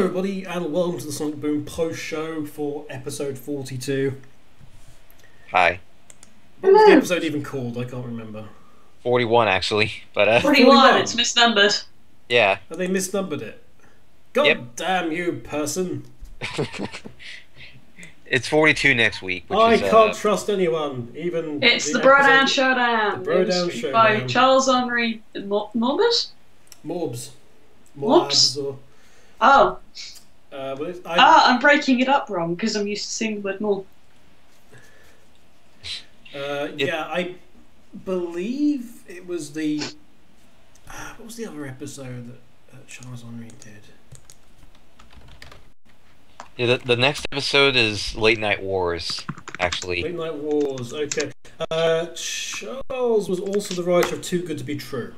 everybody, and welcome to the Sonic Boom post-show for episode 42. Hi. What was the episode even called? I can't remember. 41, actually. But 41, it's misnumbered. yeah. Oh, they misnumbered it. God Yep. damn you, person. It's 42 next week, which I is... can't trust anyone, even... It's the Brodown episode- Showdown. The Brodown It was Showdown. by Charles Henry Morbus? Morbs. Morbs? Or, Oh. but it's, I'm breaking it up wrong because I'm used to seeing the word more. yeah, I believe it was the... what was the other episode that Charles Henry did? Yeah, the next episode is Late Night Wars, actually. Late Night Wars, okay. Charles was also the writer of Too Good to Be True.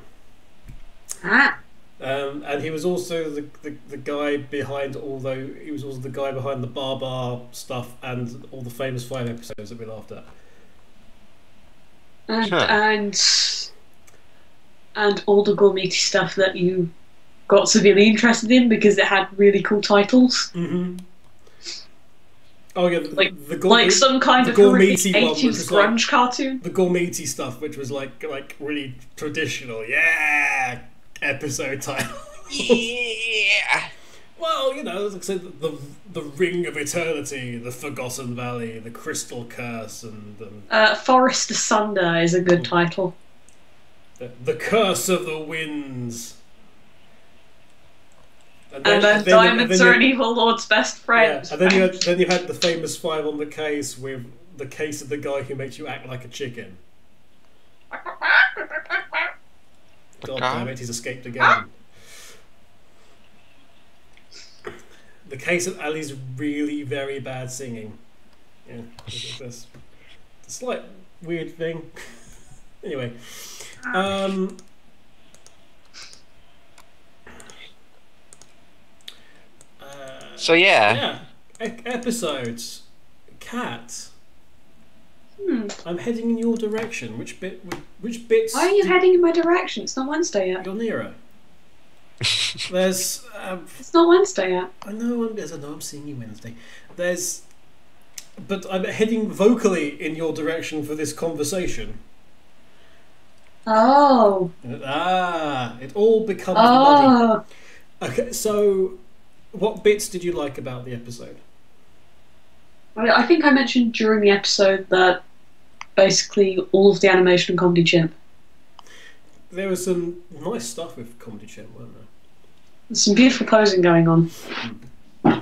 Ah. And he was also the guy behind, although he was also the guy behind the Bar stuff and all the famous 5 episodes that we laughed at. And all the gourmet stuff that you got severely interested in because it had really cool titles. Mm-hmm. Oh yeah, like some kind of horrific 80s grunge cartoon. The gourmety stuff, which was like really traditional, yeah, episode title. Yeah! Well, you know, like I said, the Ring of Eternity, the Forgotten Valley, the Crystal Curse, and Forest Asunder is a good title. The Curse of the Winds. And then diamonds are an evil lord's best friend. Yeah, and then you had the famous 5 on the case with the case of the guy who makes you act like a chicken. God damn it, he's escaped again. The case of Ali's really very bad singing. Yeah, that's a slight weird thing. Anyway, So yeah. Episodes. Cat. I'm heading in your direction. Which bits? Why are you heading in my direction? It's not Wednesday yet. You're nearer. There's. It's not Wednesday yet. I know. I'm seeing you Wednesday. But I'm heading vocally in your direction for this conversation. Oh. It all becomes muddy. Okay, so what bits did you like about the episode? I think I mentioned during the episode that basically all of the animation and Comedy Chimp. There was some nice stuff with Comedy Chimp, weren't there? There's some beautiful posing going on. I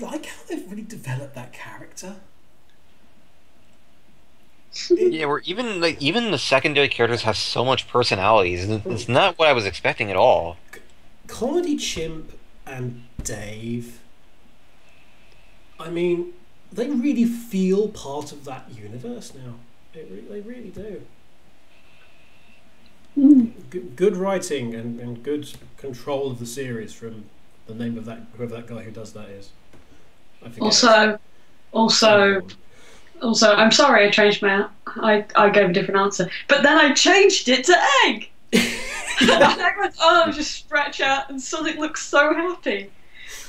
like how they've really developed that character. Yeah, where even the secondary characters have so much personalities. It's not what I was expecting at all. Comedy Chimp and Dave, I mean, they really feel part of that universe now. They really do. Good writing and good control of the series from the name of whoever that guy who does that is. I forget. Also, I'm sorry I changed I gave a different answer, but then I changed it to egg. And everyone's arms just stretch out, and Sonic looks so happy.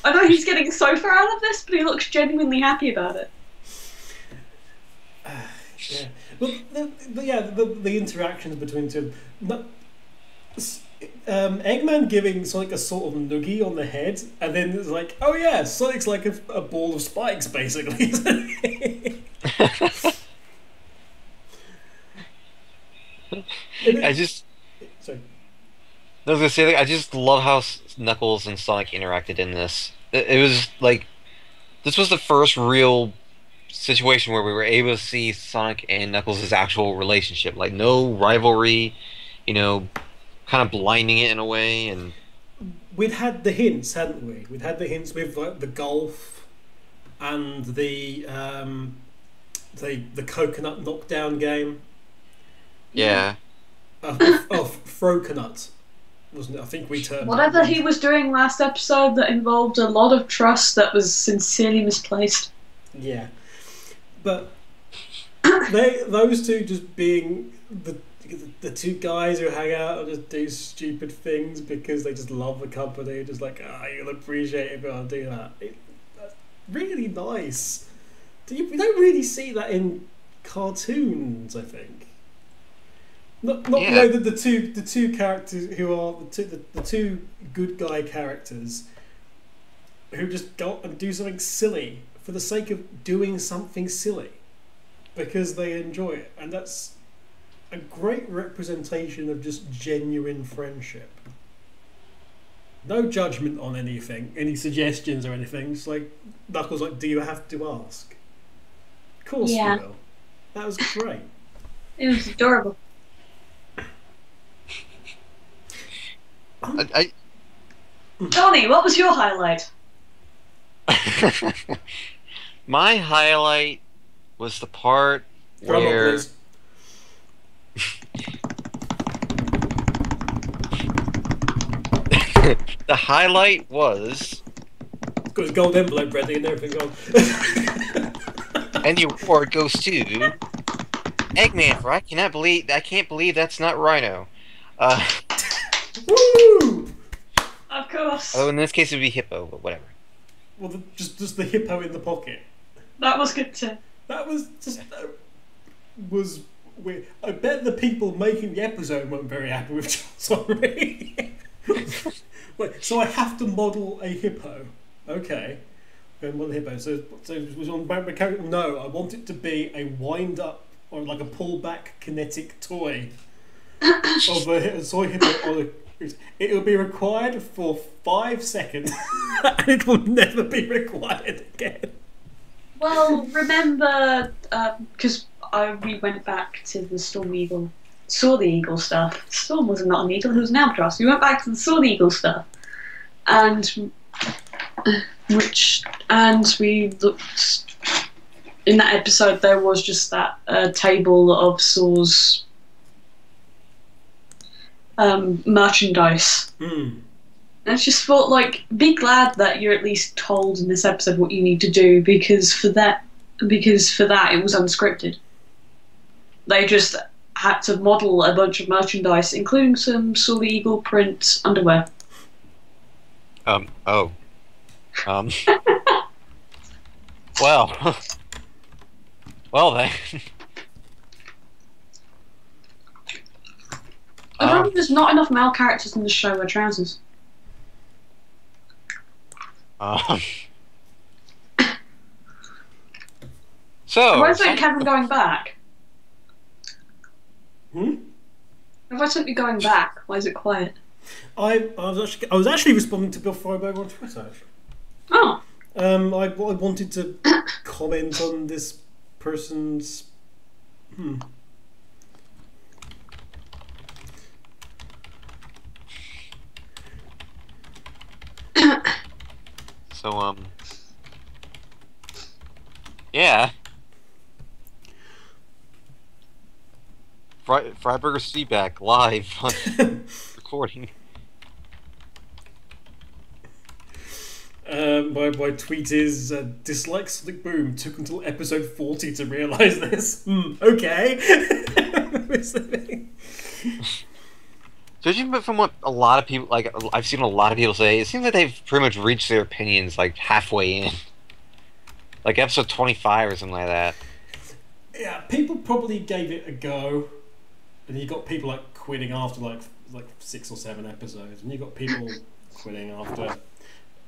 I know he's getting so far out of this, but he looks genuinely happy about it. Yeah. Well, the interactions between two. Eggman giving Sonic a sort of noogie on the head, and then it's like, oh yeah, Sonic's like a ball of spikes, basically. Sorry. I was gonna say, I just love how Knuckles and Sonic interacted in this. It was like, this was the first real situation where we were able to see Sonic and Knuckles' actual relationship. Like, no rivalry, kind of blinding it in a way. And we'd had the hints, hadn't we? We'd had the hints with like the golf and the coconut knockdown game. Yeah. Froconut, wasn't it? I think we turned whatever he was doing last episode that involved a lot of trust that was sincerely misplaced. Yeah, but those two just being the two guys who hang out and just do stupid things because they just love the company, just like, you'll appreciate it if I'll do that. That's really nice. You don't really see that in cartoons, I think. Not Yeah. you know, the two characters who are the two good guy characters who just go and do something silly for the sake of doing something silly because they enjoy it, and that's a great representation of just genuine friendship. No judgment on anything, any suggestions or anything. It's like Knuckles, like, do you have to ask? Of course you will. That was great. It was adorable. Johnny, what was your highlight? My highlight was the part Drum roll, where please. the highlight was, Got his gold envelope ready and everything on. and the award goes to Eggman for I can't believe that's not Rhino. Woo! Of course. Oh, in this case it would be Hippo, but whatever. Well, just the hippo in the pocket. That was good too. That was just was weird. I bet the people making the episode weren't very happy with Charles Henry. Wait, so I have to model a hippo? Okay, model a hippo. So it was on mechanical. No, I want it to be a wind up or like a pull back kinetic toy of a soy hippo. It will be required for 5 seconds, and it will never be required again. Well, remember, because we went back to the Storm Eagle, saw the Eagle stuff. Storm was not an eagle; he was an albatross. We went back to the Saw the Eagle stuff, and we looked. In that episode, there was just that table of Saw's merchandise. Mm. And I just thought, like, be glad that you're at least told in this episode what you need to do, because for that it was unscripted. They just had to model a bunch of merchandise, including some Saw the Eagle print underwear. Oh. Well. Well then. Apparently there's not enough male characters in the show wear trousers. So. Why isn't Kevin going back? Hmm? If I sent you going back, why is it quiet? I was actually responding to Bill Freiberg on Twitter. Actually. Oh. I wanted to comment on this person's. So yeah. Freiberger's feedback live on recording. My tweet is dislike Sonic Boom. Took until episode 40 to realise this. Okay. Judging from what a lot of people, like, I've seen a lot of people say, it seems like they've pretty much reached their opinions like halfway in, like episode 25 or something like that. Yeah, people probably gave it a go, and you got people like quitting after like 6 or 7 episodes, and you got people quitting after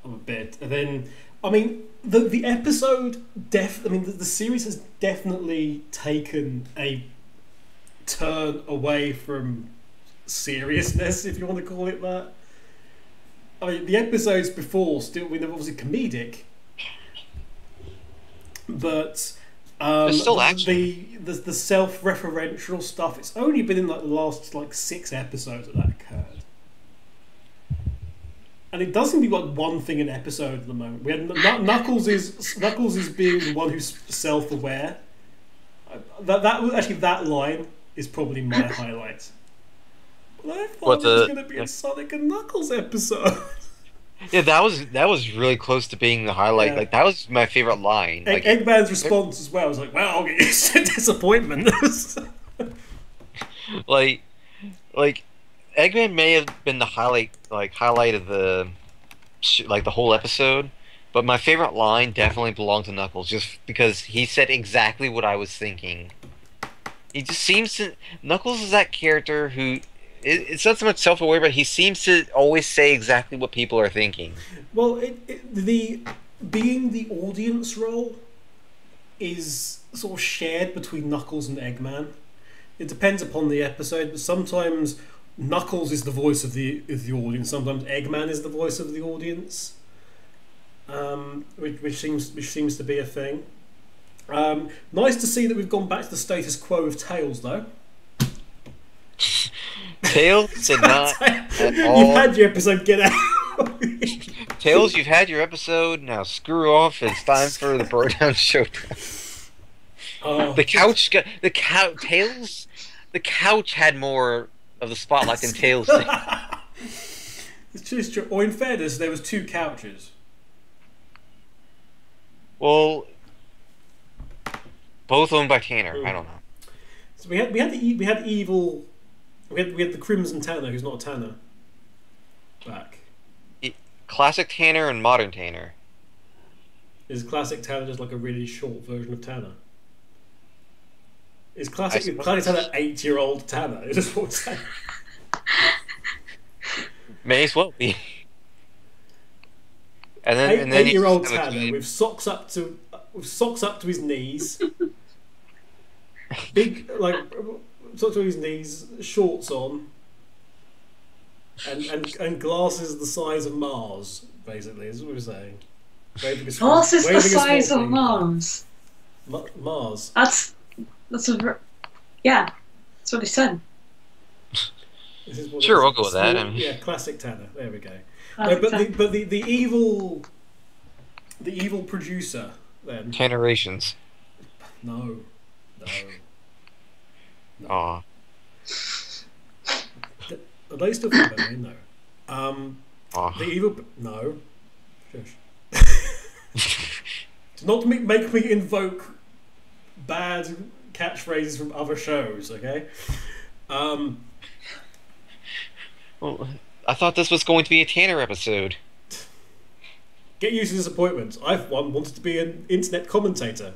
a bit, and then I mean the episode the series has definitely taken a turn away from seriousness, if you want to call it that. I mean, the episodes before still, they're obviously comedic, but There's still action. the self-referential stuff. It's only been in like the last 6 episodes that occurred, and it does seem to be like one thing an episode at the moment. We had Knuckles is being the one who's self-aware. That line is probably my highlight. But I thought it was going to be a Sonic and Knuckles episode. Yeah, that was really close to being the highlight. Yeah. Like, that was my favorite line. Like, Eggman's response as well was like, "Well, I'll get used to disappointment." like like Eggman may have been the highlight of the whole episode, but my favorite line definitely belonged to Knuckles, just because he said exactly what I was thinking. He just seems to Knuckles is that character who it's not so much self-aware, but he seems to always say exactly what people are thinking. Well, the being the audience role is sort of shared between Knuckles and Eggman. It depends upon the episode, but sometimes Knuckles is the voice of the audience. Sometimes Eggman is the voice of the audience, which seems to be a thing. Nice to see that we've gone back to the status quo of Tails, though. Tails did not at all. You've had your episode. Get out. Tails, you've had your episode. Now screw off. It's time for the Bro Down Showdown. The couch. Tails. The couch had more of the spotlight than Tails did. It's just true. Or in fairness, there was 2 couches. Well, both owned by Tanner. I don't know. So we had the Crimson Tanner, who's not a Tanner. Back. Classic Tanner and modern Tanner. Is classic Tanner just like a really short version of Tanner? Is classic Tanner 8-year-old Tanner? Is this what I'm saying? May as well be. And then 8-year-old Tanner with socks up to his knees, big socks to his knees, shorts on, and glasses the size of Mars. Basically, is what we're saying. Glasses the size of Mars. Mars. That's yeah. That's what he said. Sure, I'll go with that. Yeah, classic Tanner. There we go. No, but the evil producer then. Tannerations. No. Aw. Are they still filming? No. The evil no. Shush. Do not make me invoke bad catchphrases from other shows, okay? Well, I thought this was going to be a Tanner episode. Get used to disappointment. I've wanted to be an internet commentator.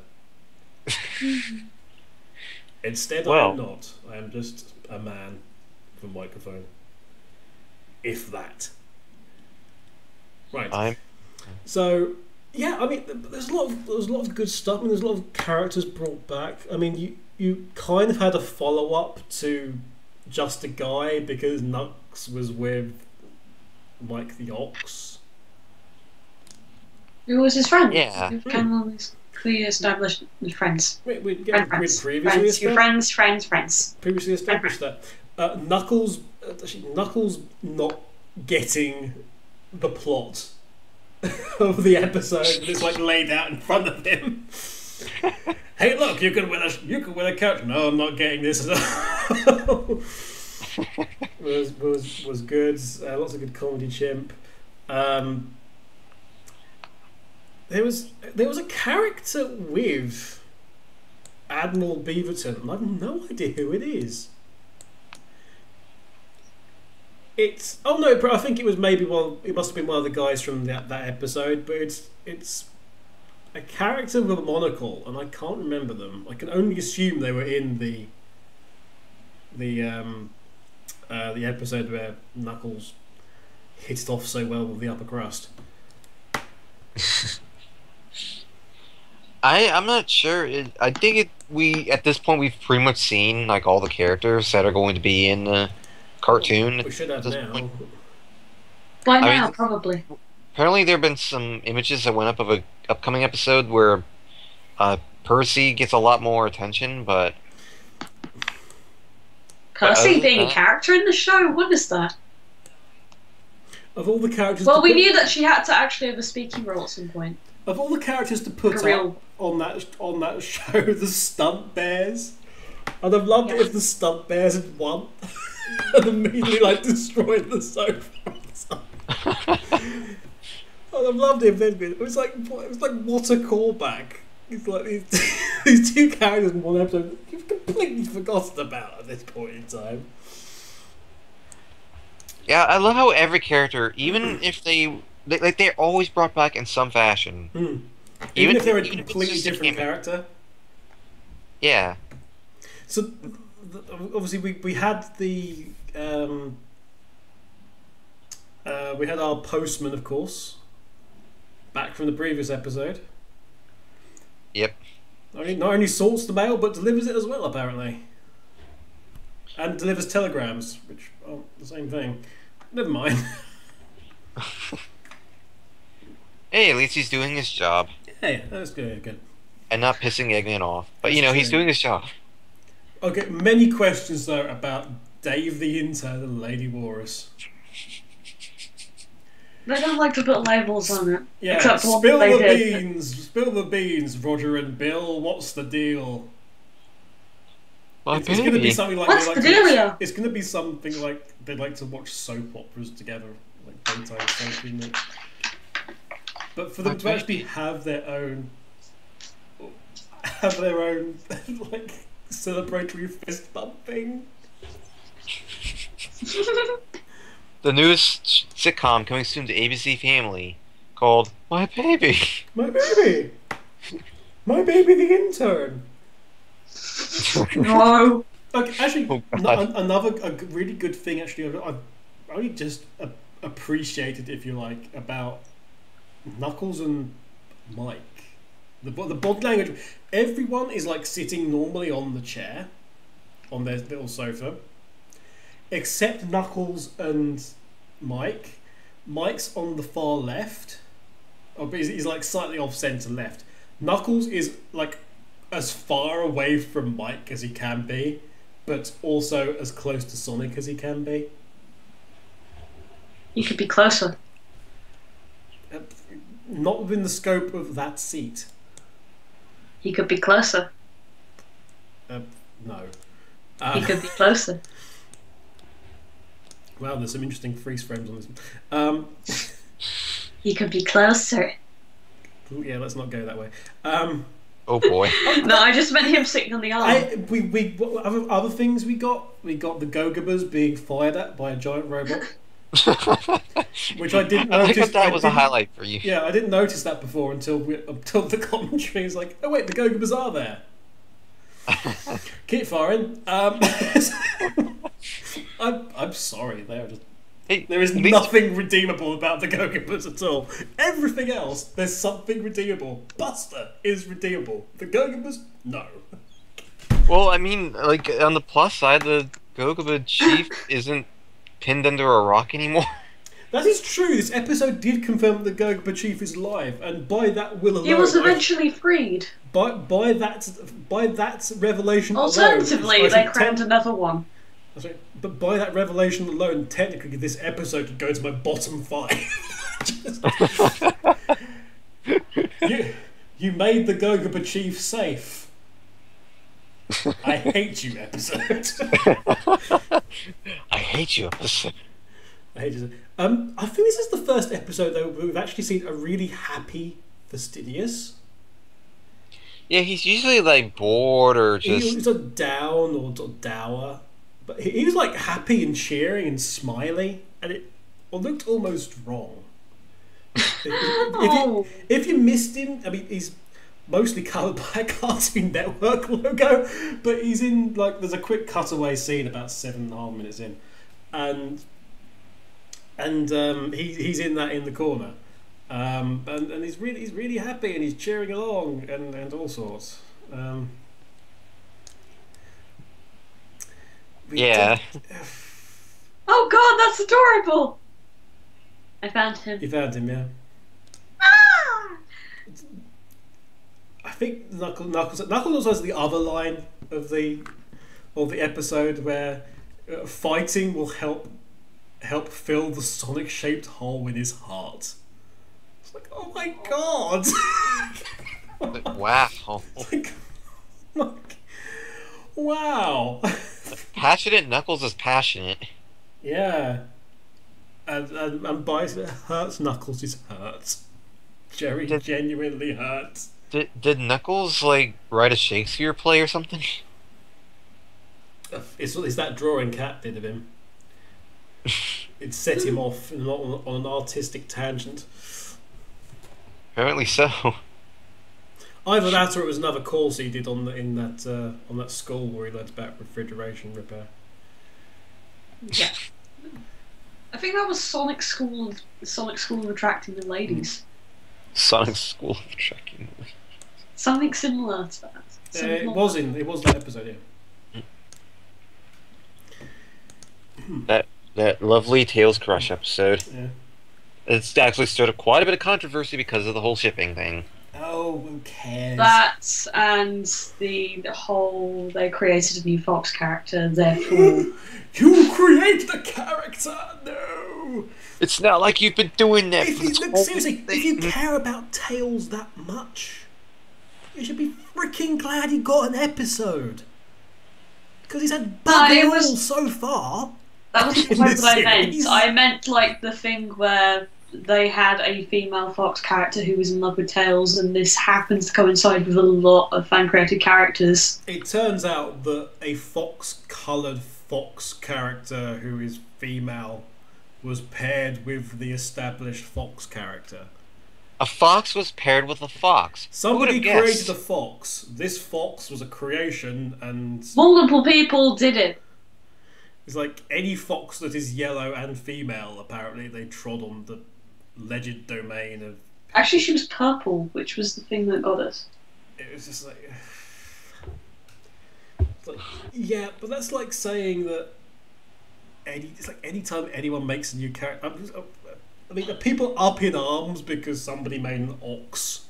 Instead, I am not. I am just a man with a microphone. If that. Right. So, yeah, I mean, there's a lot of good stuff. I mean, there's a lot of characters brought back. I mean, you kind of had a follow-up to Just a Guy because Nux was with Mike the Ox. Who was his friend? Yeah. Kind of always clearly established friends. We'd previously established that. Knuckles not getting the plot of the episode that's like laid out in front of him. Hey, look, you can win a couch. No, I'm not getting this. was good. Lots of good comedy chimp. There was a character with Admiral Beaverton, and I've no idea who it is. I think it was maybe it must have been one of the guys from that episode, but it's a character with a monocle, and I can't remember them. I can only assume they were in the episode where Knuckles hit it off so well with the upper crust. I'm not sure. I think we at this point we've pretty much seen like all the characters that are going to be in the cartoon. We should have now. Point. By now, probably. Apparently, there have been some images that went up of an upcoming episode where Percy gets a lot more attention, but Percy being a character in the show? What is that? Of all the characters, well, we knew that she had to actually have a speaking role at some point. Of all the characters to put up on that show, the stunt bears, I'd have loved it if the stunt bears had won and immediately destroyed the sofa. I'd have loved it if they'd been. It was like what a callback. It's like these two characters in one episode you've completely forgotten about at this point in time. Yeah, I love how every character, even if they're always brought back in some fashion. Even if they're a even if it's completely just a different cameo. character. Yeah. So obviously we had we had our postman, of course, back from the previous episode. Yep. Not only sorts the mail, but delivers it as well, apparently. And delivers telegrams, which are the same thing. Never mind. Hey, at least he's doing his job. Hey, that's good. And not pissing Eggman off. But, That's he's true. doing his job. Okay, many questions, though, about Dave the Intern and Lady Walrus. They don't like to put labels on it. Yeah, Except for spill what they the did. beans. Spill the beans, Roger and Bill. What's the deal? My It's going to be baby. something like What's they like the to dealio? watch, it's going to be something like they like to watch soap operas together, like daytime soap, isn't it? But for them to actually have their own like celebratory fist bump thing. The newest sitcom coming soon to ABC Family called My Baby. My baby, the intern. No. Okay, actually, Oh, God. another really good thing. Actually, I've only just appreciated, if you like, about Knuckles and Mike. The body language. Everyone is like sitting normally on the chair, on their little sofa, except Knuckles and Mike. Mike's on the far left. Oh, but he's like slightly off center left. Knuckles is like as far away from Mike as he can be, but also as close to Sonic as he can be. You could be closer. Not within the scope of that seat. He could be closer. No. He could be closer. Wow, there's some interesting freeze frames on this one. He could be closer. Yeah, let's not go that way. Oh boy. No, I just meant him sitting on the arm. What other things we got? We got the Gogabas being fired at by a giant robot, which I didn't I notice. think that was a didn't- highlight for you. Yeah, I didn't notice that before until the commentary is like, oh wait, the Gogabas are there. Keep firing. I'm sorry, they're just. Hey, There is at least- nothing redeemable about the Gogabas at all. Everything else, there's something redeemable. Buster is redeemable. The Gogabas, no. Well, I mean, like, on the plus side, the Gogaba chief isn't pinned under a rock anymore. That is true. This episode did confirm that the Gogaba chief is live, and by that will alone, He was eventually freed. by that revelation Alternatively, alone, they crowned another one. that's right, but by that revelation alone, technically, this episode could go to my bottom 5. You made the Gogaba chief safe. I hate you, episode. I hate you. I hate you. I think this is the first episode though where we've actually seen a really happy Fastidious. Yeah, he's usually like bored or He just. was down or dour, but he was like happy and cheering and smiley, and it looked almost wrong. If you missed him, I mean, he's mostly coloured by a Cartoon Network logo, but he's in like there's a quick cutaway scene about 7.5 minutes in, and he's in that in the corner, and he's really happy and he's cheering along and all sorts. Yeah. Oh god, that's adorable! I found him. You found him, yeah. Ah! I think Knuckles also has the other line of the episode where fighting will help fill the Sonic-shaped hole in his heart. It's like, oh my god! Wow. Like, wow. Passionate Knuckles is passionate. Yeah. And by it hurts Knuckles is hurt. Jerry genuinely hurts. Did Knuckles like write a Shakespeare play or something? It's that drawing Cat did of him. It set him off on an artistic tangent. Apparently so. Either that, or it was another course he did on that school where he learnt about refrigeration repair. Yeah. I think that was Sonic School of Attracting the Ladies. Sonic School of Tracking. Something similar to that. It was that episode, yeah. That lovely Tails Crush episode. Yeah. It's actually started quite a bit of controversy because of the whole shipping thing. Oh, who cares? That and the whole they created a new Fox character, therefore You create the character! No! It's not like you've been doing that for this whole Seriously, thing. if you care about Tails that much, you should be freaking glad he got an episode. Because he's had bugger all so far. That wasn't in what this I meant. series. I meant like the thing where they had a female Fox character who was in love with Tails, and this happens to coincide with a lot of fan-created characters. It turns out that a fox-coloured fox character who is female was paired with the established fox character. A fox was paired with a fox. Somebody Who would have created guessed? a fox. This fox was a creation, and Multiple people did it. it's like any fox that is yellow and female. Apparently, they trod on the alleged domain of. Actually, she was purple, which was the thing that got us. It was just like, it's like, yeah, but that's like saying that it's like anytime anyone makes a new character. I mean, are people up in arms because somebody made an ox?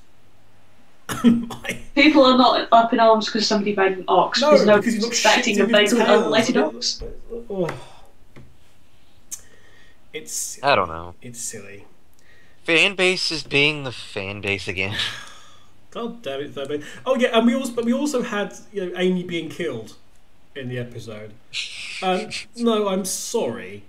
People are not up in arms because somebody made an ox. No, because because you're not expecting shitting a vaguely with tails. unrelated ox. Oh. It's. I don't know. It's silly. Fan base is being the fan base again. God damn it, Thurman. Oh yeah, and we also had Amy being killed in the episode. No, I'm sorry.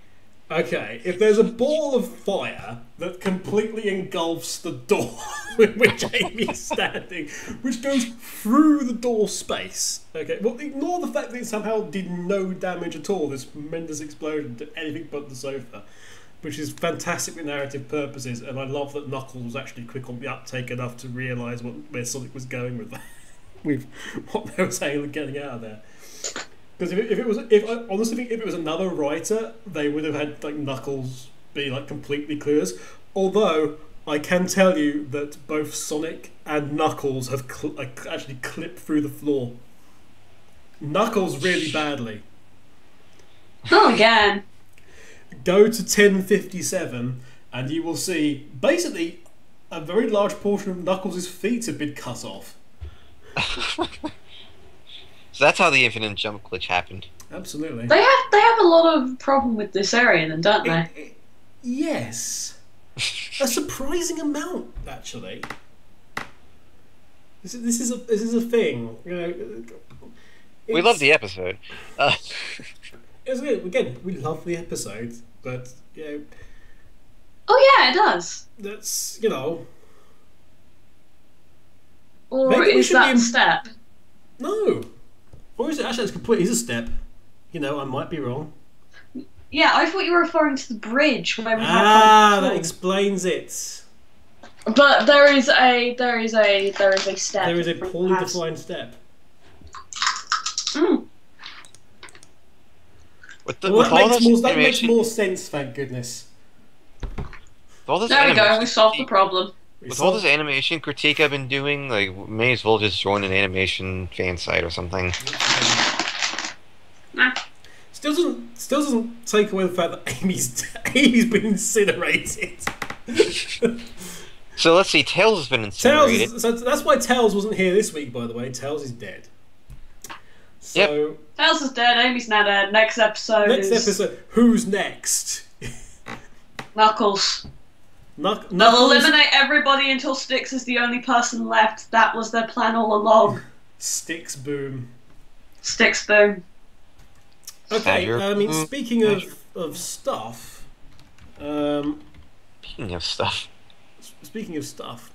Okay, if there's a ball of fire that completely engulfs the door in which Amy's standing, which goes through the door space. Okay, well, ignore the fact that it somehow did no damage at all. This tremendous explosion to anything but the sofa, which is fantastic with narrative purposes, and I love that Knuckles was actually quick on the uptake enough to realise where Sonic was going with that, with what they were saying and getting out of there. Because I honestly think if it was another writer, they would have had like Knuckles be like completely clueless. Although I can tell you that both Sonic and Knuckles have actually clipped through the floor. Knuckles really badly. Not again. Go to 1057 and you will see basically a very large portion of Knuckles' feet have been cut off. So that's how the infinite jump glitch happened. Absolutely. They have a lot of problem with this area, then, don't they? Yes. A surprising amount, actually. This is a thing. We love the episode. Again, we love the episode, but Oh yeah, it does. that's Or Maybe we is should that be a step? no. Or is it actually? It's complete. It's a step. I might be wrong. Yeah, I thought you were referring to the bridge where we had That control. explains it. But there is a step. There is a from poorly past. defined step. Mm. Well, that makes more sense. Thank goodness. All this There we go. animation We solved the critique- problem. With all this animation critique I've been doing, like, may as well just join an animation fan site or something. Nah. Still doesn't take away the fact that Amy's been incinerated. So let's see, Tails has been incinerated. So that's why Tails wasn't here this week, by the way. Tails is dead. So Tails is dead. Amy's now dead. Next episode next is episode, who's next? Knuckles. They'll Knuckles, eliminate everybody until Styx is the only person left. That was their plan all along. Sticks, boom. Styx, boom. Okay, Badger. I mean, speaking of stuff, Speaking of stuff. speaking of stuff,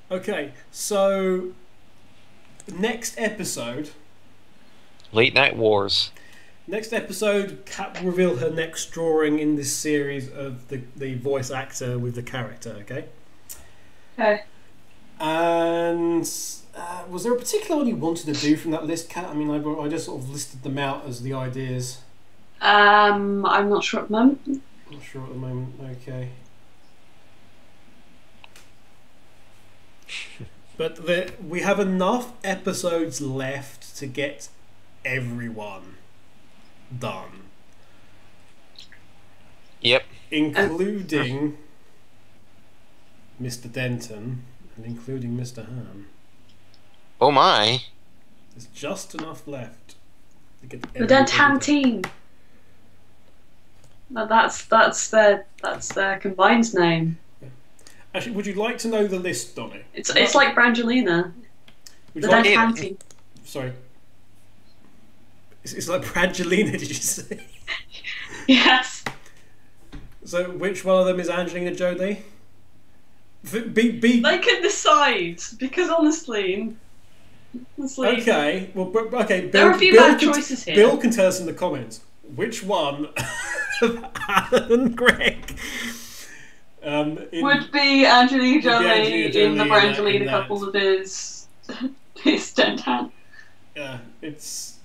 okay, so next episode. Late Night Wars. Next episode, Kat will reveal her next drawing in this series of the voice actor with the character, okay? Okay. And was there a particular one you wanted to do from that list, Kat? I mean, I just sort of listed them out as the ideas. I'm not sure at the moment. Not sure at the moment, okay. But we have enough episodes left to get everyone done. Yep. Including Mr. Denton and including Mr. Han. Oh my. There's just enough left to get The Denton team. That's their combined name. Actually, would you like to know the list, Donny? It's like Brangelina. Would The you like Denton team. Sorry. It's like Brangelina, did you say? Yes. So, which one of them is Angelina Jolie? They can decide, because honestly. Okay, well, okay. Bill, There are a few bad choices here. Bill can tell us in the comments which one of Alan and Greg would be Angelina Jolie in the in Brangelina that. couple of his Denton. Yeah, it's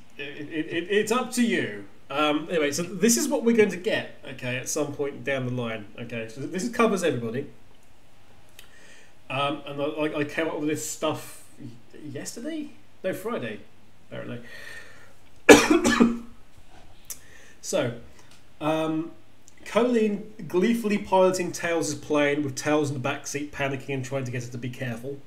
up to you. Anyway, so this is what we're going to get. Okay, at some point down the line. Okay, so this covers everybody. And I came up with this stuff yesterday? No, Friday, apparently. So, Colleen gleefully piloting Tails' plane with Tails in the backseat panicking and trying to get her to be careful.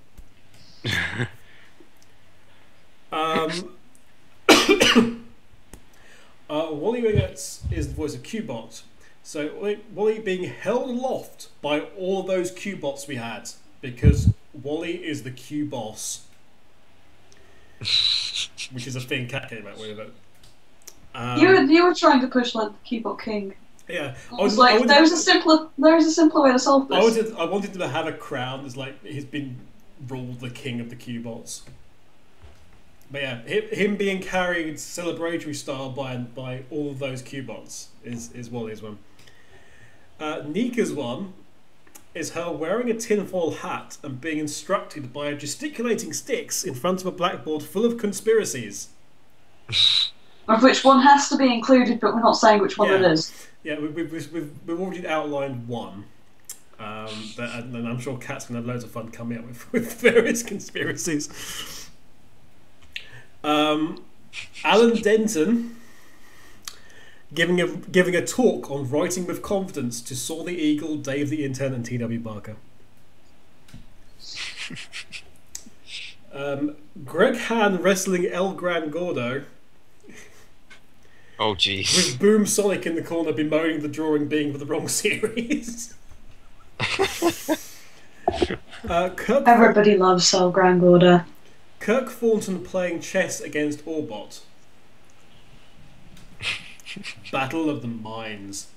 Wally Wingertz is the voice of Q-Bot. So Wally being held aloft by all of those Q-Bots we had, because Wally is the Q-Boss, which is a thing Cat came out with. You were trying to push like the Keyboard King. Yeah, There's a simpler way to solve this. I wanted to have a crown as like he's been ruled the king of the Q-Bots. But yeah, him being carried celebratory style by all of those Q-Bots is Wally's one. Nika's one is her wearing a tinfoil hat and being instructed by a gesticulating Styx in front of a blackboard full of conspiracies. Of which one has to be included, but we're not saying which one it is. Yeah, we've already outlined one. And I'm sure Kat's going to have loads of fun coming up with various conspiracies. Alan Denton giving a talk on writing with confidence to Saw the Eagle, Dave the Intern, and T.W. Barker. Greg Han wrestling El Gran Gordo. Oh jeez. With Boom Sonic in the corner bemoaning the drawing being for the wrong series. Everybody loves El Gran Gordo. Kirk Thornton playing chess against Orbot. Battle of the Minds.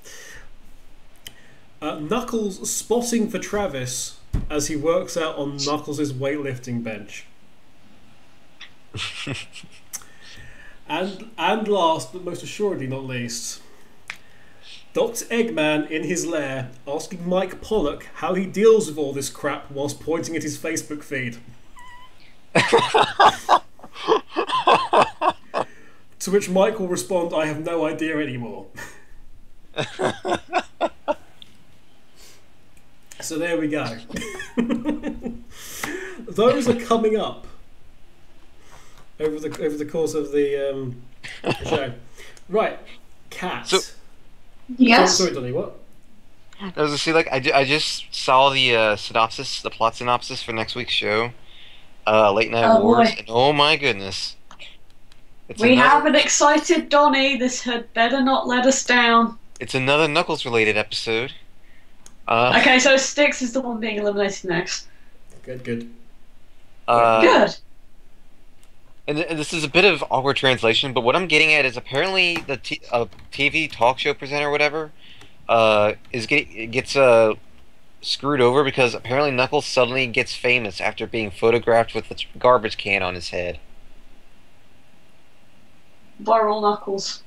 Knuckles spotting for Travis as he works out on Knuckles' weightlifting bench. And last, but most assuredly not least, Dr. Eggman in his lair asking Mike Pollock how he deals with all this crap whilst pointing at his Facebook feed. To which Mike will respond, "I have no idea anymore." So there we go. Those are coming up over the course of the show. Right, Cat. So, yes. Sorry, Donnie. What? I was gonna say, like, I just saw the synopsis, the plot synopsis for next week's show, Late Night Wars, and oh my goodness. We have an excited Donnie. This had better not let us down. It's another Knuckles-related episode. Okay, so Styx is the one being eliminated next. Good. Good. And this is a bit of awkward translation, but what I'm getting at is apparently the TV talk show presenter or whatever gets screwed over because apparently Knuckles suddenly gets famous after being photographed with a garbage can on his head. Viral Knuckles.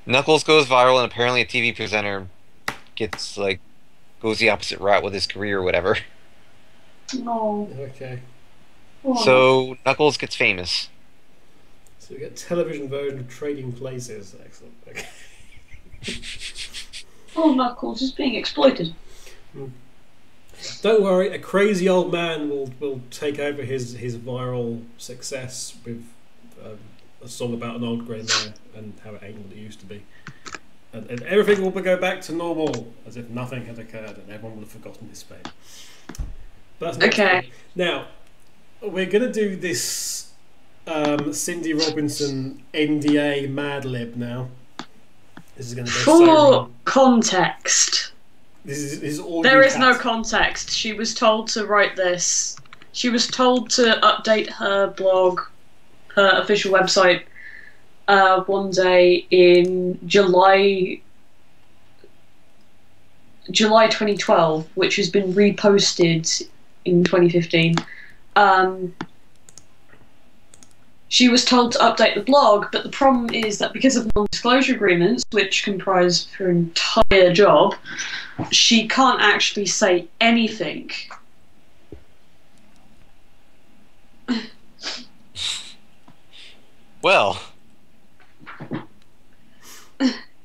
Knuckles goes viral, and apparently a TV presenter gets goes the opposite route with his career or whatever. Oh. Okay. Oh, So Knuckles gets famous. So we get television version of Trading Places. Excellent. Okay. oh, Knuckles is being exploited. Don't worry, a crazy old man will take over his viral success with a song about an old grey mare and how it ain't what it used to be. And everything will go back to normal as if nothing had occurred and everyone would have forgotten his fame. But that's Okay. good. Now, we're going to do this Cindy Robinson NDA Madlib now. This is going to go For context, This is all there you is no cat. context. She was told to write this. She was told to update her blog, her official website, one day in July 2012, which has been reposted in 2015. She was told to update the blog, but the problem is that because of non-disclosure agreements, which comprise her entire job, she can't actually say anything. Well,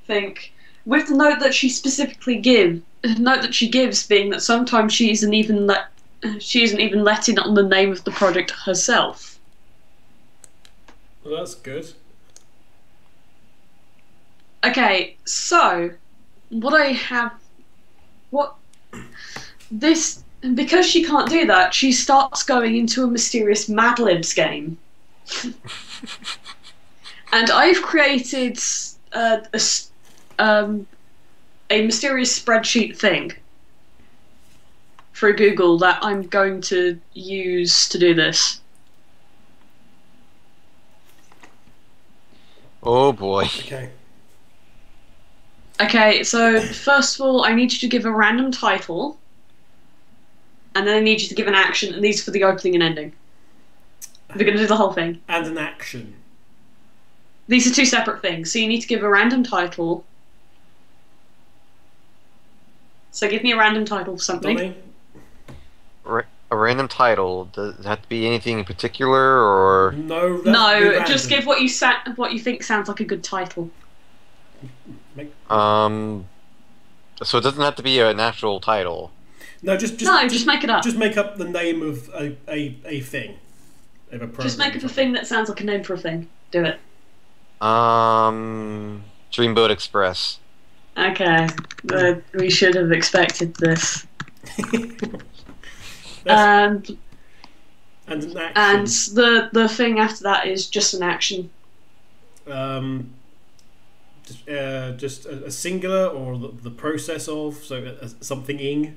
Think with the note that she specifically gives being that sometimes she isn't even letting on the name of the project herself. Well, that's good. Okay, so because she can't do that, she starts going into a mysterious Madlibs game. And I've created a mysterious spreadsheet thing through Google that I'm going to use to do this. oh boy. Okay. Okay, so first of all, I need you to give a random title, and then I need you to give an action, and these are for the opening and ending. We're going to do the whole thing. And an action. These are two separate things, so you need to give a random title. So give me a random title for something. Donnie? A random title. Does it have to be anything in particular, or No. No, just give what you think sounds like a good title. So it doesn't have to be an actual title. No, just make it up. Just make up the name of a thing. Of a Just make up a thing that sounds like a name for a thing. Do it. Dreamboat Express. Okay, we should have expected this. And an action. And the thing after that is just an action. Just a singular or the process of, so something-ing.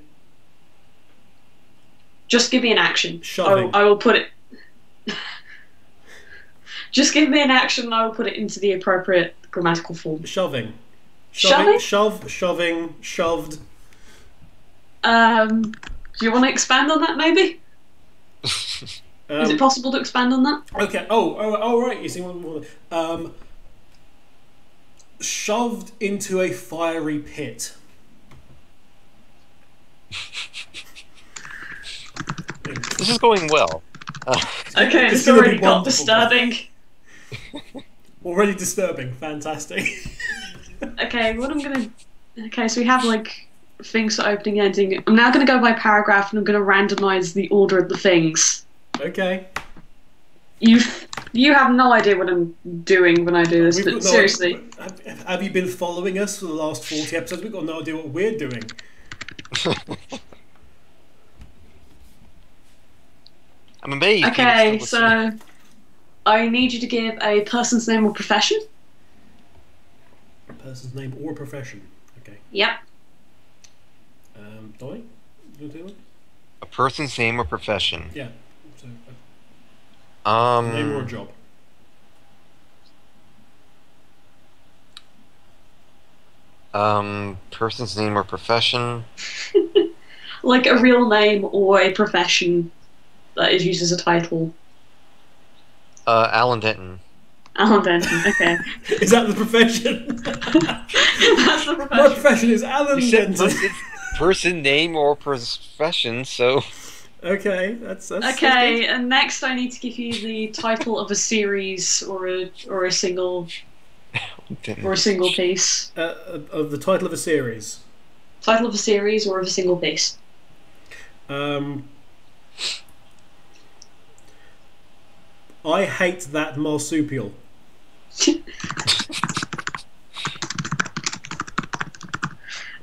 Just give me an action. Shoving. I will put it. Just give me an action and I will put it into the appropriate grammatical form. Shoving. Shoving? Shoving, shoved. Do you want to expand on that, maybe? Is it possible to expand on that? Okay. Oh, right. You see one more. Shoved into a fiery pit. This is going well. Okay, It's it's gonna already be got wonderful. disturbing. Already disturbing. Fantastic. Okay, Okay, so we have things for opening and ending. I'm now gonna go by paragraph and I'm gonna randomize the order of the things. Okay. You have no idea what I'm doing when I do this, We've but got no seriously. idea. Have you been following us for the last 40 episodes? We've got no idea what we're doing. I'm amazed. Okay, people still listen. so I need you to give a person's name or profession. A person's name or profession. Okay. Yep. Donnie? You want to do one? A person's name or profession. Yeah. So, name or a Um. job. Person's name or profession. Like a real name or a profession that is used as a title. Alan Denton. Alan Denton. Okay. Is that the profession? That's the My profession. profession is Alan You said Denton. person, name, or profession, so... Okay, that's Okay, and next I need to give you the title of a series or a single piece. Of the title of a series. Title of a series or of a single piece. I hate that marsupial.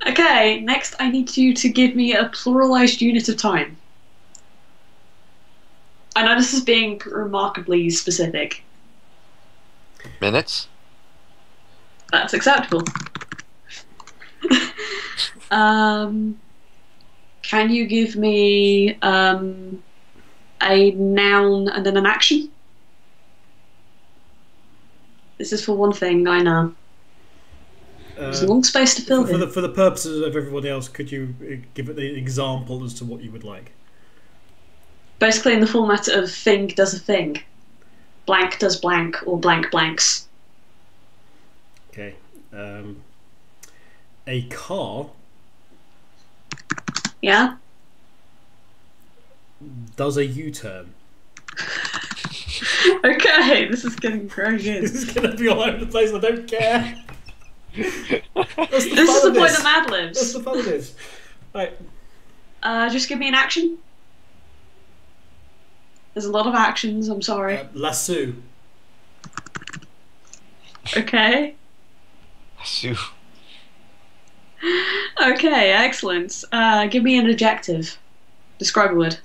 Okay, next I need you to give me a pluralized unit of time. I know this is being remarkably specific. Minutes? That's acceptable. Can you give me a noun and then an action? This is for one thing, I know. There's a long space to fill here. For the purposes of everybody else, could you give it the example as to what you would like? Basically in the format of thing does a thing. Blank does blank, or blank blanks. Okay. A car Yeah? does a U-turn. Okay, this is getting very good. This is going to be all over the place, I don't care. This is the point of Madlibs. That's the fun of this. Right. Just give me an action. There's a lot of actions, I'm sorry. Lasso. Okay. Sue. Okay, excellent. Give me an adjective. Describe a word.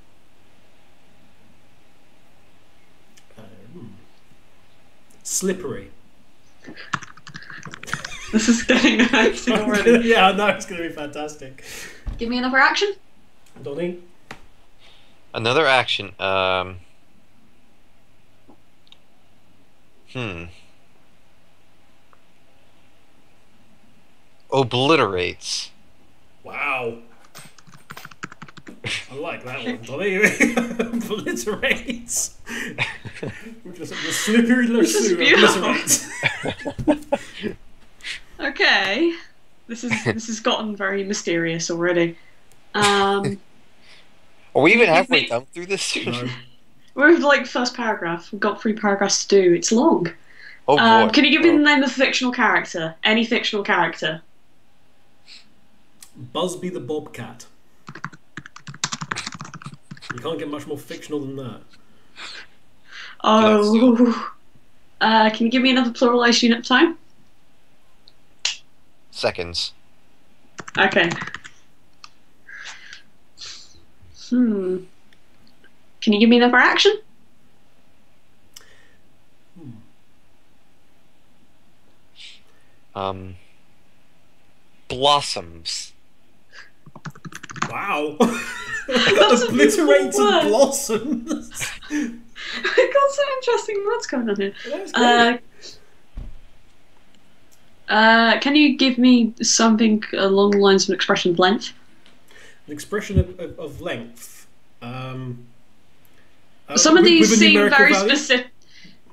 Slippery. This is getting amazing already. Yeah, I know it's going to be fantastic. Give me another action. Donnie? Another action. Obliterates. Wow. I like that one, Donnie. Obliterates. We're going to say the slippery This is lasso beautiful. obliterates. Okay. This has gotten very mysterious already. Are we even halfway done through this? No. We're like first paragraph. We've got 3 paragraphs to do. It's long. Oh boy. Can you give me the name of a fictional character? Any fictional character. Busby the Bobcat. You can't get much more fictional than that. Oh. Can you give me another pluralized unit of time? Seconds. Okay. Can you give me another action? Blossoms. Wow. That's a beautiful Obliterated word. blossoms. I've got some interesting words going on here. That's great. Can you give me something along the lines of an expression of length? An expression of length. Some of these with a seem numerical very value? specific.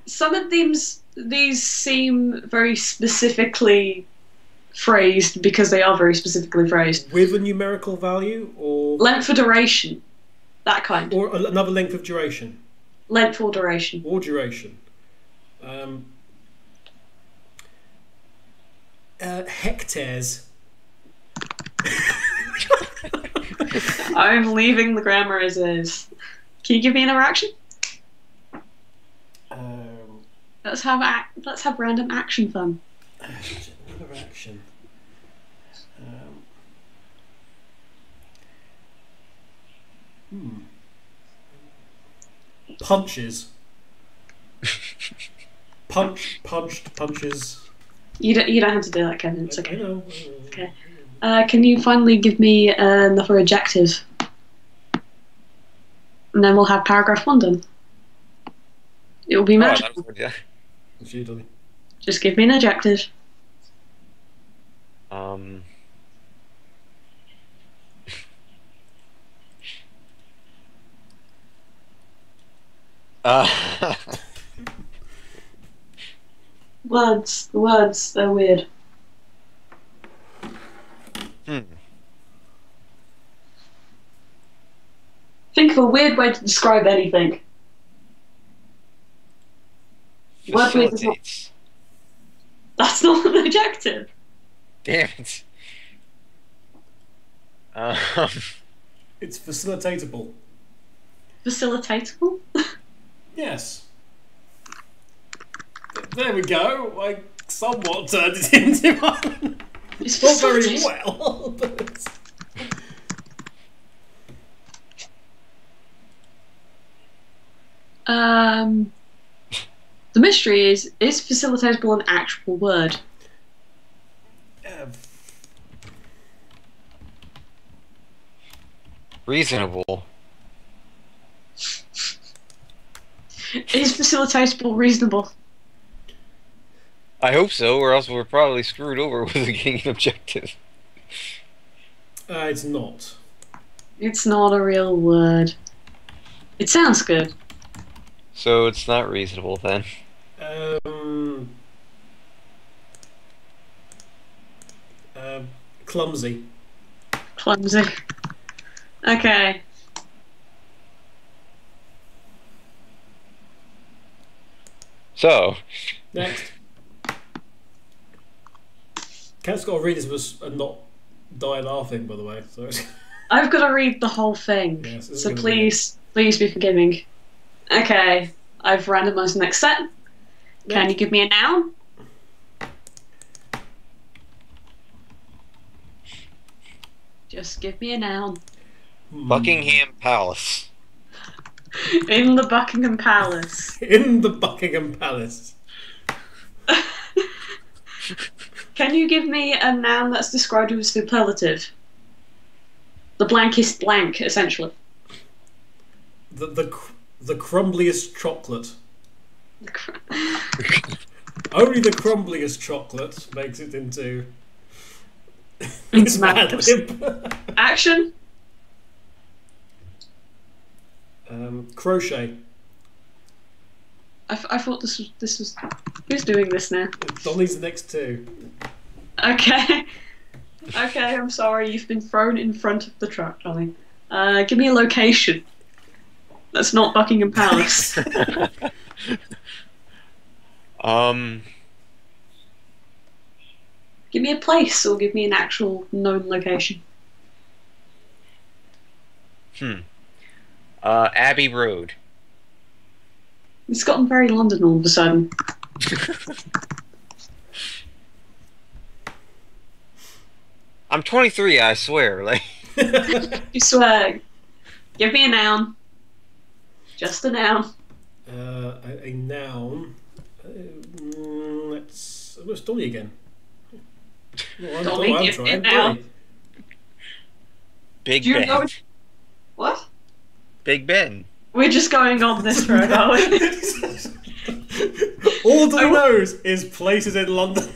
Some of these seem very specifically phrased because they are very specifically phrased. With a numerical value, or Length for duration, that kind. or another length of duration, Length or duration. or duration. Hectares. I'm leaving the grammar as is. Can you give me another action? Let's have random action fun. Another action. Punches. Punched, punches. You don't have to do that, Kevin. It's I okay. know. Okay. Can you finally give me another adjective? And then we'll have paragraph 1 done. It will be magical. Yeah. It's you, Dolly. Just give me an adjective. words, they're weird. Hmm. Think of a weird way to describe anything. Word weird is not. Facilitates. That's not an adjective. Damn it. Um, It's facilitatable. Facilitatable? Yes. There we go. I somewhat turned it into one. It's Not very facilitated. well, but... The mystery is facilitatable an actual word? reasonable. Is facilitatable reasonable? I hope so, or else we're probably screwed over with getting an objective. It's not. It's not a real word. It sounds good. So it's not reasonable then. Clumsy. Clumsy. Okay. So, Next. Cat's got to read this and not die laughing, by the way. So. I've got to read the whole thing. Yes, it's So gonna be please be forgiving. Okay. I've randomised the next set. Can you give me a noun? Just give me a noun. Buckingham Palace. In the Buckingham Palace. In the Buckingham Palace. Can you give me a noun that's described with superlative? The blankest blank, essentially. The crumbliest chocolate. Only the crumbliest chocolate makes it into. It's Madlib. Action. Crochet. I thought this was. Who's doing this now? Donnie's the next two. Okay. Okay, I'm sorry. You've been thrown in front of the truck, Johnny. Give me a location. That's not Buckingham Palace. Give me a place, or give me an actual known location. Abbey Road. It's gotten very London all of a sudden. I'm 23, I swear. Like, You swear. Give me a noun. Just a noun. A noun. Let's. What's Donnie again? Well, Donnie, I'm give me a trying. noun. Donnie. Big Do you Ben. know? What? Big Ben. We're just going on this road, are we? All Donnie knows is places in London.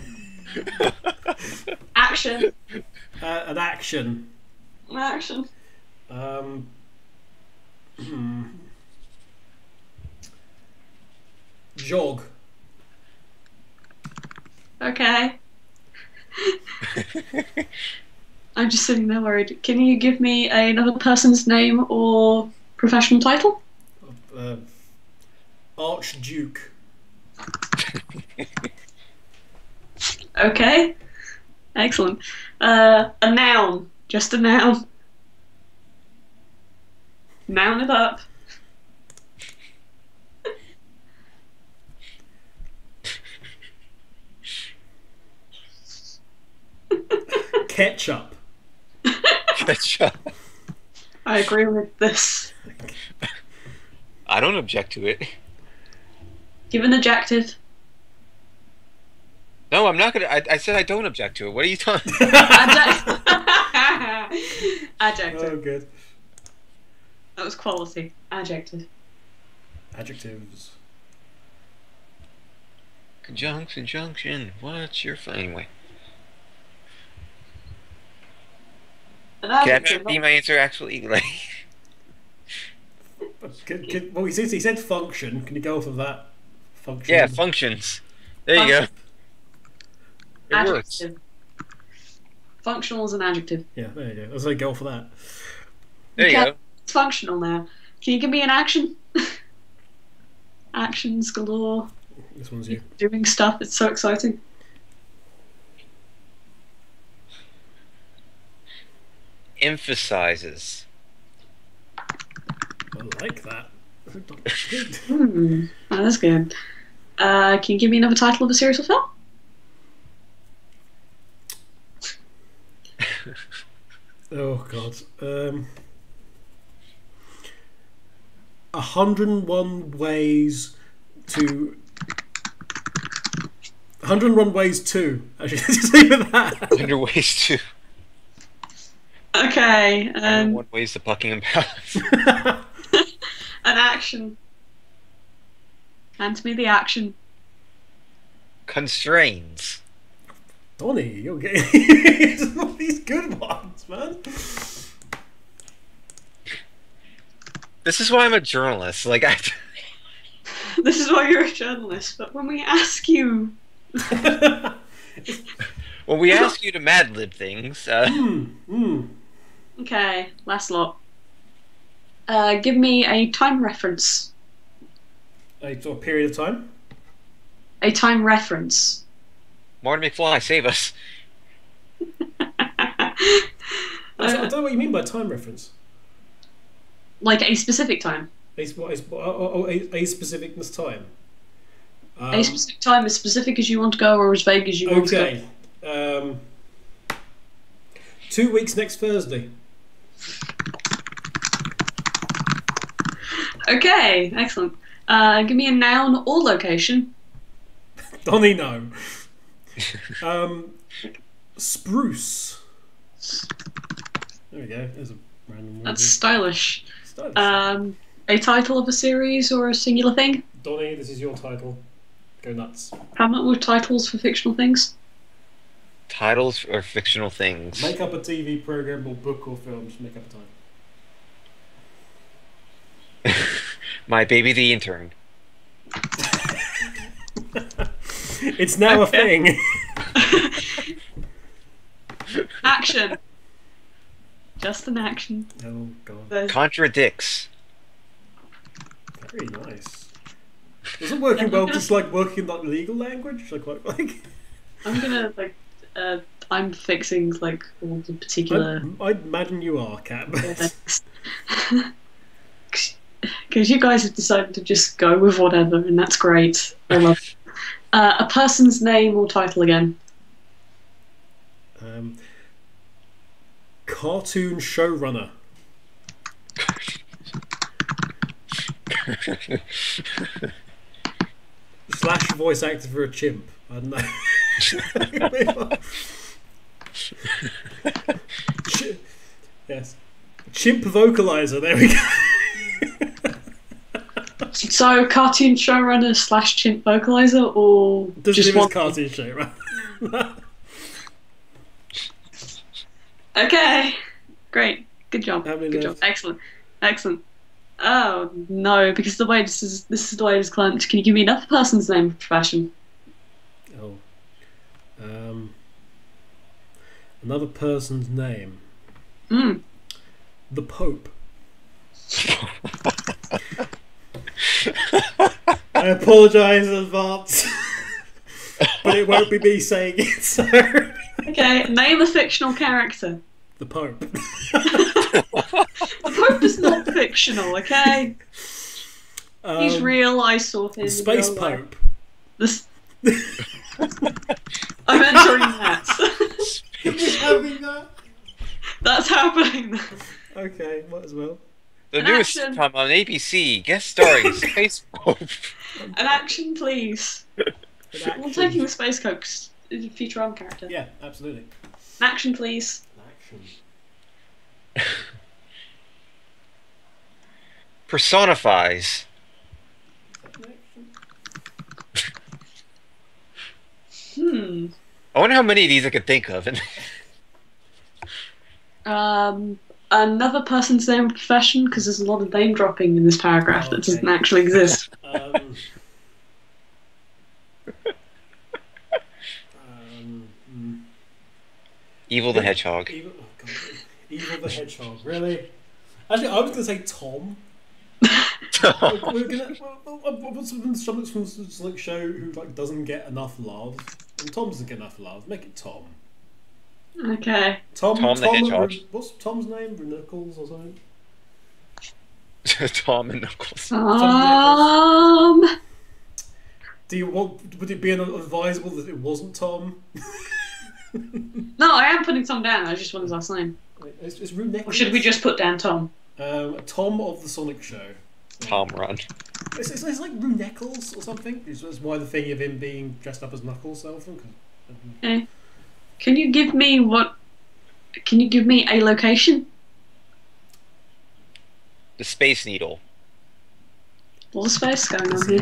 Action. An action. Action. Jog. Okay. I'm just sitting there worried. Can you give me another person's name or professional title? Archduke. Okay. Excellent. A noun. Just a noun. Noun it up. Ketchup. Ketchup. I agree with this. I don't object to it. Give an adjective. No, I'm not gonna. I said I don't object to it. What are you talking? Adjective. Oh, Adjective. good. That was quality. Adjective. Adjectives. Conjunction. What's your anyway? An Can adjective. that be my answer? Actually, like. Well, he said function. Can you go off of that? Function. Yeah, functions. There you go. It works. Adjective. Functional is an adjective. Yeah, there you go. Let's say go for that. There you go. It's functional now. Can you give me an action? Actions galore. This one's you. Doing stuff. It's so exciting. Emphasizes. I like that. Oh, that's good. Can you give me another title of a series or film? Oh god. 101 ways to. 101 ways to. I should just leave it at that. 100 ways to. Okay. 101 ways to Buckingham Palace. An action. Hand me the action. Constrains. Donnie, you're getting all these good ones, man. This is why I'm a journalist. Like This is why you're a journalist, but when we ask you... when we ask you to Madlib things, Okay, last lot. Give me a time reference. A sort of period of time. A time reference. Martin McFly, save us. I don't know what you mean by time reference. Like a specific time. A specific time. A specific time, as specific as you want to go, or as vague as you want to go. Okay. 2 weeks next Thursday. Okay, excellent. Give me a noun or location. Donnie, no. Spruce. There we go. There's a random one. That's stylish. Stylish. A title of a series or a singular thing. Donnie, this is your title. Go nuts. How about with titles for fictional things? Titles or fictional things. Make up a TV program or book or film. Just make up a time. My Baby the Intern. It's now a thing. Action. Just an action. Oh god. There's- Contradicts. Very nice. Is it working well? Just like working like legal language? I quite like. I'm gonna I'm fixing like all the particular. I imagine you are, Cat. Because you guys have decided to just go with whatever, and that's great. I love it. A person's name or title again. Cartoon showrunner. Slash voice actor for a chimp. I don't know. Yes. Chimp vocalizer, there we go. So, cartoon showrunner slash chimp vocalizer, or Doesn't just even one? cartoon show, right? Okay, great, good job, How many good job, left? excellent, excellent. Oh no, because the way this is the way it's clamped. Can you give me another person's name and profession? Oh. Another person's name. The Pope. I apologise in advance, but it won't be me saying it. So. Okay, name a fictional character. The Pope. The Pope is not fictional, okay? He's real. I saw him. Space in real life. Pope. This. I'm entering that. You're having that? That's happening. Okay, might as well. The An newest action. sitcom on ABC, guest starring Space Pope. An action, please. An I'm action. taking the Space Coke 'cause it's a Futurama character. Yeah, absolutely. An action, please. An action. Personifies. I wonder how many of these I could think of. Another person's name and profession, because there's a lot of name dropping in this paragraph that doesn't actually exist. Evil the Hedgehog. Evil, oh God. Evil the Hedgehog, really? Actually, I was going to say Tom. We're gonna something from like show who like doesn't get enough love, and Tom doesn't get enough love. Make it Tom. Okay. Tom the Hedgehog. What's Tom's name? Knuckles or something? Tom and Knuckles. Do you want? Would it be advisable that it wasn't Tom? No, I am putting Tom down. I just want his last name. It's Knuckles. Or should we just put down Tom? Tom of the Sonic Show. Tom Run. It's like Rue Knuckles or something. That's why the thing of him being dressed up as Knuckles. Okay. Can you give me a location? The Space Needle. All the space going on here.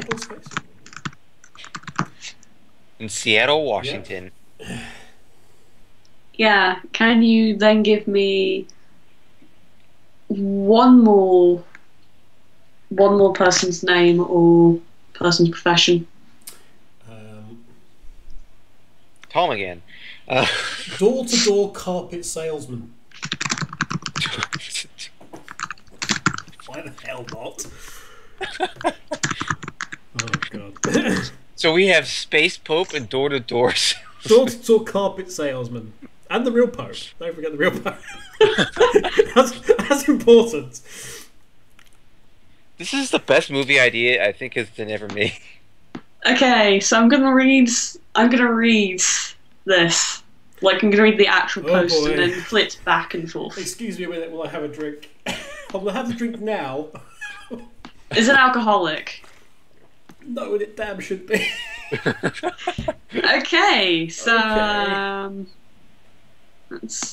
In Seattle, Washington. Yeah. Can you then give me one more person's name or person's profession? Tom again. Door-to-door carpet salesman. Why the hell not? Oh God. So we have Space Pope and door-to-door. Door-to-door carpet salesman. And the real Pope. Don't forget the real Pope. That's important. This is the best movie idea I think has been ever made. Okay, so I'm gonna read this. Like, I'm gonna read the actual post and then flit back and forth. Excuse me a minute while I have a drink. I'm gonna have the drink now. Is it alcoholic? No, it damn should be. Okay, so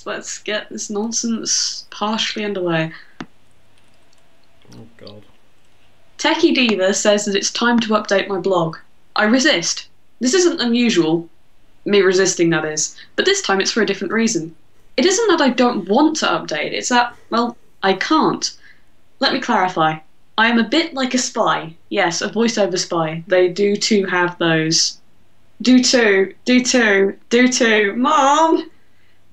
let's get this nonsense partially underway. Oh God. Techie Diva says that it's time to update my blog. I resist. This isn't unusual, me resisting that is, but this time it's for a different reason. It isn't that I don't want to update, it's that, well, I can't. Let me clarify. I am a bit like a spy. Yes, a voiceover spy. They do too have those. Do too. Mom!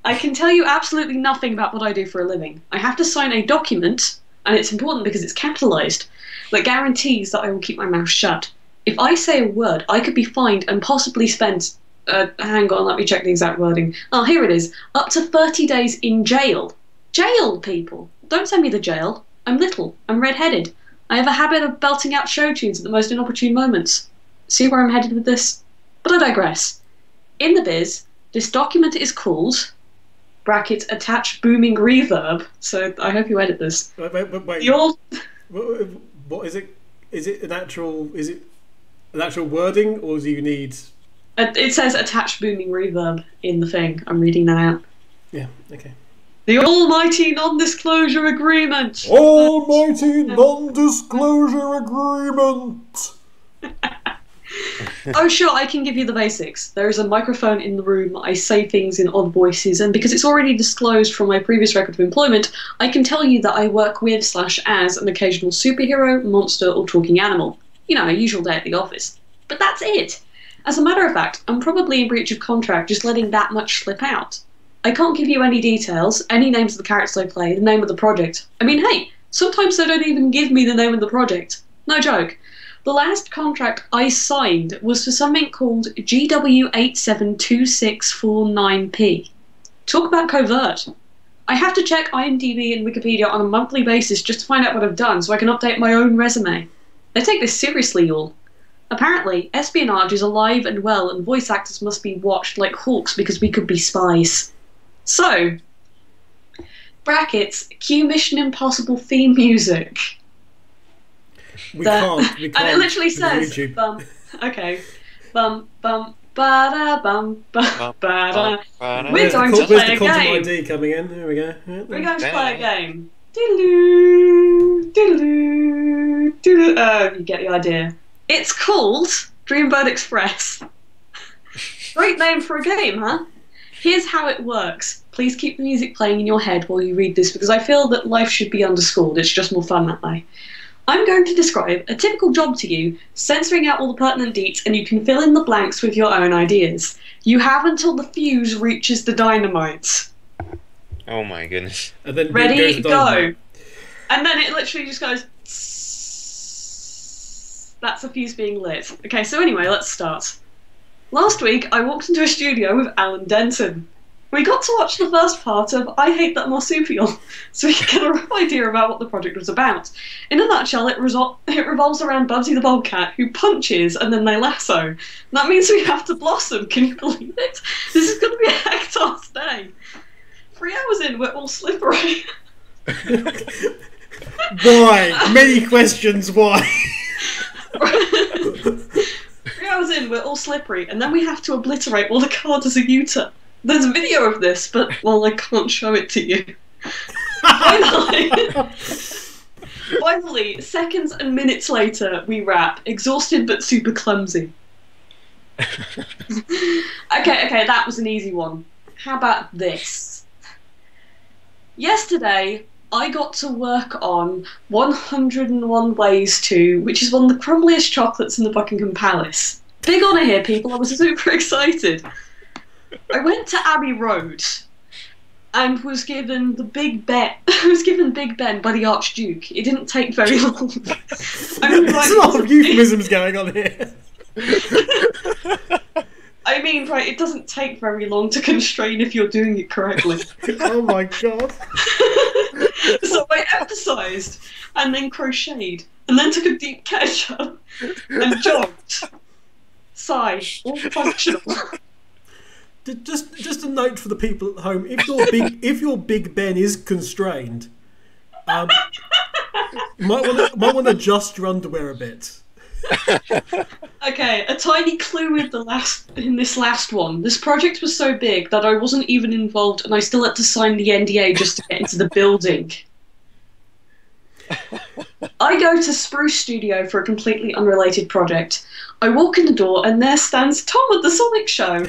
I can tell you absolutely nothing about what I do for a living. I have to sign a document, and it's important because it's capitalized, that guarantees that I will keep my mouth shut. If I say a word, I could be fined and possibly spend, hang on, let me check the exact wording. Oh, here it is. Up to 30 days in jail. Jail, people. Don't send me to jail. I'm little. I'm red-headed. I have a habit of belting out show tunes at the most inopportune moments. See where I'm headed with this? But I digress. In the biz, this document is called, brackets, attach booming reverb, so I hope you edit this. Wait. What is it? Is it an actual wording, or do you need... It says attach booming reverb in the thing. I'm reading that out. Yeah, okay. The Almighty Non-Disclosure Agreement! Almighty Non-Disclosure Agreement! Oh sure, I can give you the basics. There is a microphone in the room, I say things in odd voices, and because it's already disclosed from my previous record of employment, I can tell you that I work with / as an occasional superhero, monster, or talking animal. You know, a usual day at the office. But that's it! As a matter of fact, I'm probably in breach of contract just letting that much slip out. I can't give you any details, any names of the characters I play, the name of the project. I mean, hey, sometimes they don't even give me the name of the project. No joke. The last contract I signed was for something called GW872649P. Talk about covert. I have to check IMDb and Wikipedia on a monthly basis just to find out what I've done so I can update my own resume. They take this seriously, y'all. Apparently, espionage is alive and well and voice actors must be watched like hawks because we could be spies. So, brackets, cue Mission Impossible theme music. We can't. And it literally says, bum, okay, bum, bum, ba-da, bum, ba-da. We're going to play a game. ID coming in. Here we go. We're going to play a game. Diddle-oo, diddle-oo, diddle-oo. You get the idea. It's called Dreambird Express. Great name for a game, huh? Here's how it works. Please keep the music playing in your head while you read this because I feel that life should be underscored. It's just more fun that way. I'm going to describe a typical job to you, censoring out all the pertinent deets, and you can fill in the blanks with your own ideas. You have until the fuse reaches the dynamite. Oh my goodness. And then Ready, goes go. dynamite. And then it literally just goes. That's the fuse being lit. Okay, so anyway, let's start. Last week, I walked into a studio with Alan Denton. We got to watch the first part of I Hate That Marsupial, so we could get a rough idea about what the project was about. In a nutshell, it revolves around Bugsy the Bobcat, who punches and then they lasso. That means we have to blossom, can you believe it? This is going to be a hectare's day. 3 hours in, we're all slippery. Why? Many questions, why? 3 hours in, we're all slippery, and then we have to obliterate while the car does a U-turn. There's a video of this, but, well, I can't show it to you. Finally, seconds and minutes later, we wrap, exhausted but super clumsy. Okay, that was an easy one. How about this? Yesterday, I got to work on 101 Ways To, which is one of the crumbliest chocolates in the Buckingham Palace. Big honour here, people. I was super excited. I went to Abbey Road and was given the Big Ben. I was given Big Ben by the Archduke. It didn't take very long. I mean, There's a lot of euphemisms going on here. I mean, right, it doesn't take very long to constrain if you're doing it correctly. Oh my god. So I emphasised, and then crocheted, and then took a deep ketchup, and jogged. Sigh, all functional. Just a note for the people at home: if your Big Ben is constrained, might want to adjust your underwear a bit. Okay, a tiny clue in this last one. This project was so big that I wasn't even involved, and I still had to sign the NDA just to get into the building. I go to Spruce Studio for a completely unrelated project. I walk in the door, and there stands Tom at the Sonic Show.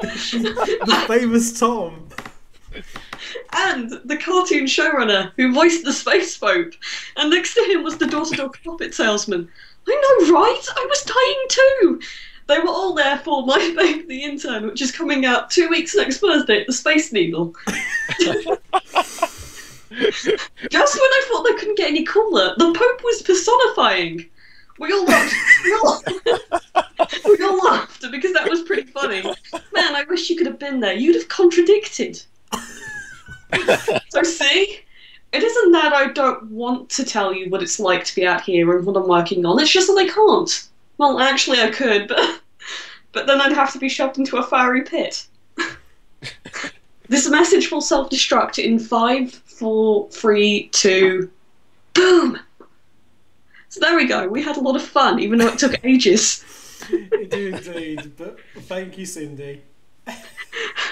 The famous Tom. And the cartoon showrunner who voiced the Space Pope. And next to him was the door-to-door carpet salesman. I know, right? I was dying too. They were all there for My Babe the Intern, which is coming out 2 weeks next Thursday at the Space Needle. Just when I thought they couldn't get any cooler, the Pope was personifying. We all laughed. We all laughed because that was pretty funny. Man, I wish you could have been there. You'd have contradicted. So see, it isn't that I don't want to tell you what it's like to be out here and what I'm working on. It's just that I can't. Well, actually I could, but then I'd have to be shoved into a fiery pit. This message will self-destruct in 5, 4, 3, 2, boom! So there we go. We had a lot of fun, even though it took ages. It did indeed, but thank you, Cindy.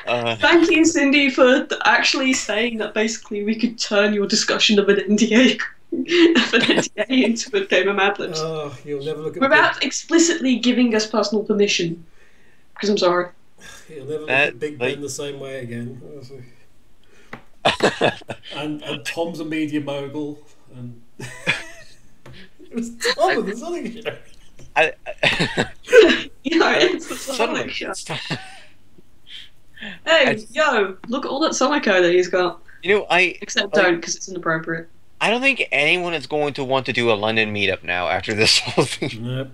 Thank you, Cindy, for actually saying that basically we could turn your discussion of an NDA, into a game of Madlib. Oh, you'll never look at Without explicitly giving us personal permission. Because I'm sorry. You'll never look at Big Ben the same way again. and Tom's a media mogul. And it was Tom of the Sonic Show. It's the Sonic Show. Hey, yo, look at all that Sonico that he's got. You know, Except don't, because it's inappropriate. I don't think anyone is going to want to do a London meetup now after this whole thing. Nope.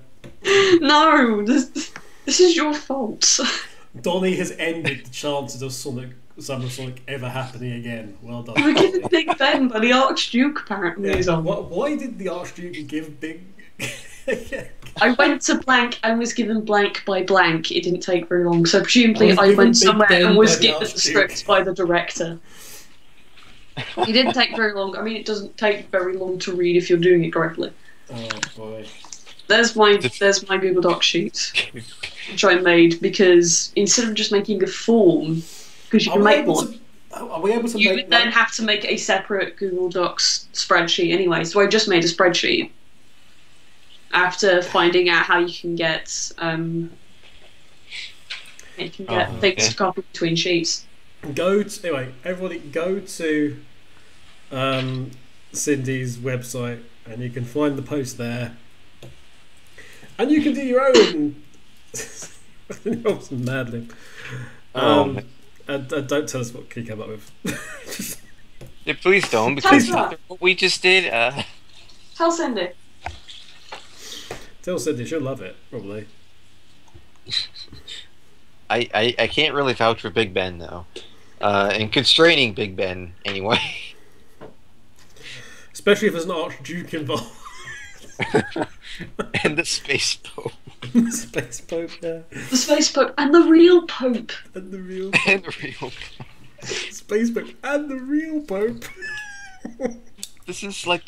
No, this is your fault. Donnie has ended the chances of Summer of Sonic ever happening again. Well done. We were given Big Ben by the Archduke, apparently. Yeah. Why did the Archduke give Big... I went to blank and was given blank by blank. It didn't take very long, so presumably I went somewhere and was given the script by the director. It didn't take very long. I mean, it doesn't take very long to read if you're doing it correctly. Oh boy. There's my Google Doc sheet, which I made because instead of just making a form, because you can make one. Are we able to you make would then have to make a separate Google Docs spreadsheet anyway. So I just made a spreadsheet after finding out how you can get things to copy between sheets. Everybody go to Cindy's website and you can find the post there. And you can do your own Madlib. Don't tell us what he came up with. Yeah, please don't, because after what we just did, Tell Cindy. Tell Cindy, she'll love it, probably. I can't really vouch for Big Ben though, and constraining Big Ben anyway. Especially if there's an Archduke involved. And the Space Pope. The Space Pope, yeah. The Space Pope and the real Pope. And the real Pope. And the real Space Pope and the real Pope. This is like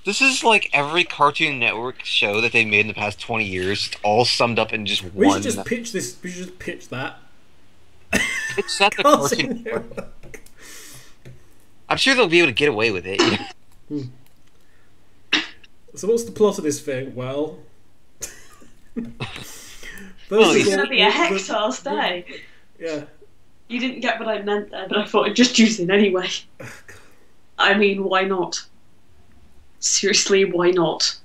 this is like every Cartoon Network show that they made in the past 20 years, all summed up in just We one. should just pitch this. We should just pitch that. It's not the Cartoon Network. I'm sure they'll be able to get away with it. So what's the plot of this thing? Well, It's going to be a Hector's day. Yeah. You didn't get what I meant there, but I thought I'd just use it anyway. I mean, why not? Seriously, why not?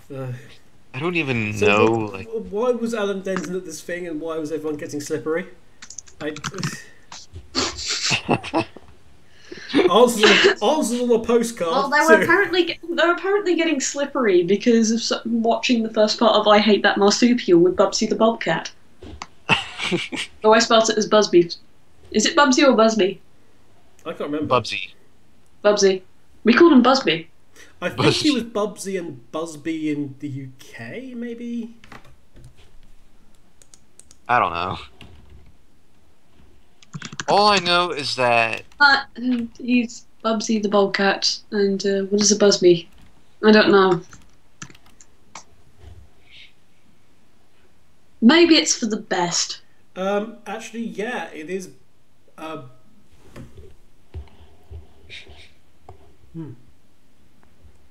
I don't even know. Why was Alan Denton at this thing, and why was everyone getting slippery? Answers on a postcard. Well, they were apparently getting slippery because of watching the first part of I Hate That Marsupial with Bubsy the Bobcat. Oh, I spelled it as Busby. Is it Bubsy or Busby? I can't remember. Bubsy. Bubsy. We called him Busby. I think he was Bubsy and Busby in the UK, maybe? I don't know. All I know is that... He's Bubsy the Bobcat, and what is a Busby? I don't know. Maybe it's for the best. Actually, yeah, it is. No,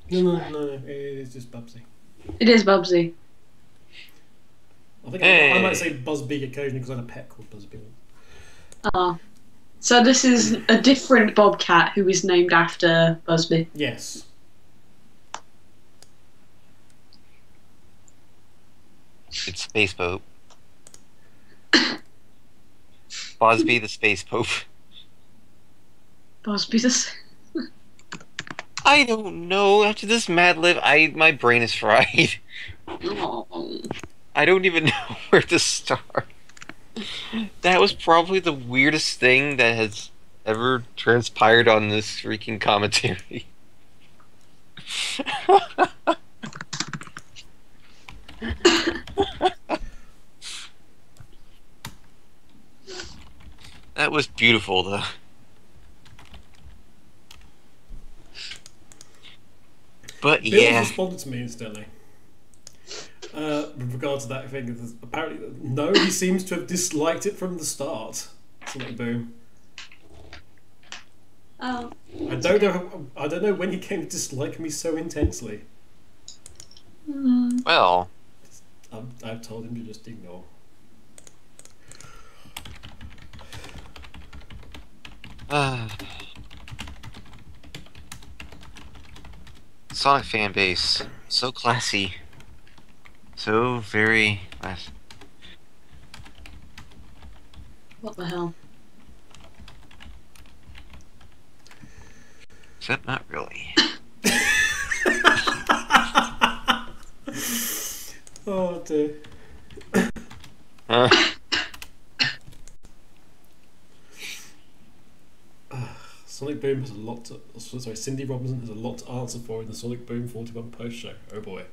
it is just Bubsy. It is Bubsy. I think I might say Busby occasionally because I had a pet called Busby. So this is a different Bobcat who is named after Busby. Yes. It's Space Pope. Busby the Space Pope. Busby the... I don't know. After this Madlib, my brain is fried. Oh. I don't even know where to start. That was probably the weirdest thing that has ever transpired on this freaking commentary. That was beautiful, though. But Bill yeah, responded to me instantly. With regard to that thing, apparently, no, he seems to have disliked it from the start. Sonic Boom. Oh. I don't know when he came to dislike me so intensely. well, I've told him to just ignore. Sonic fan base, so classy, so very classy. What the hell? Except not really. Oh dear. Sonic Boom has a lot to... Sorry, Cindy Robinson has a lot to answer for in the Sonic Boom 41 post show. Oh boy.